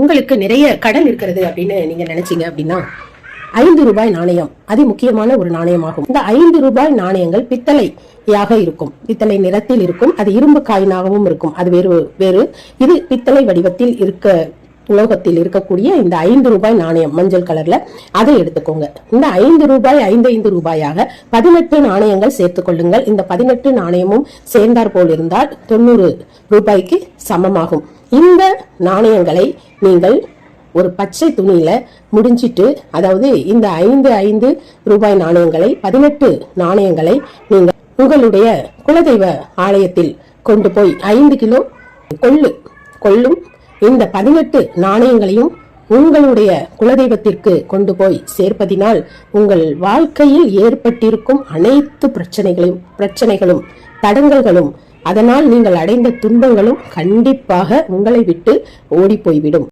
உங்களுக்கு நிறைய கடன் இருக்கிறது அப்படின்னு நீங்க நினைச்சீங்க அப்படின்னா 5 ரூபாய் நாணயம் அதி முக்கியமான ஒரு நாணயமாகும். இந்த 5 ரூபாய் நாணயங்கள் பித்தளையாக இருக்கும், பித்தளை நிறத்தில் இருக்கும். அது இரும்பு காயினாகவும் இருக்கும். அது வேறு. இது பித்தளை வடிவத்தில் உலோகத்தில் இருக்கக்கூடிய இந்த 5 ரூபாய் நாணயம் மஞ்சள் கலர்ல, அதை எடுத்துக்கோங்க. இந்த 5 ரூபாய் 5 ரூபாயாக 18 நாணயங்கள் சேர்த்துக் கொள்ளுங்கள். இந்த 18 நாணயமும் சேர்ந்தார் போல் இருந்தால் 90 ரூபாய்க்கு சமமாகும். இந்த நாணயங்களை நீங்கள் ஒரு பச்சை துணியில முடிஞ்சிட்டு, அதாவது இந்த 5 ரூபாய் நாணயங்களை 18 நாணயங்களை நீங்கள் உங்களுடைய குலதெய்வ ஆலயத்தில் கொண்டு போய் 5 கிலோ கொள்ளும் இந்த 18 நாணயங்களையும் உங்களுடைய குலதெய்வத்திற்கு கொண்டு போய் சேர்ப்பதினால் உங்கள் வாழ்க்கையில் ஏற்பட்டிருக்கும் அனைத்து பிரச்சனைகளும் தடங்கல்களும் அதனால் நீங்கள் அடைந்த துன்பங்களும் கண்டிப்பாக உங்களை விட்டு ஓடி போய்விடும்.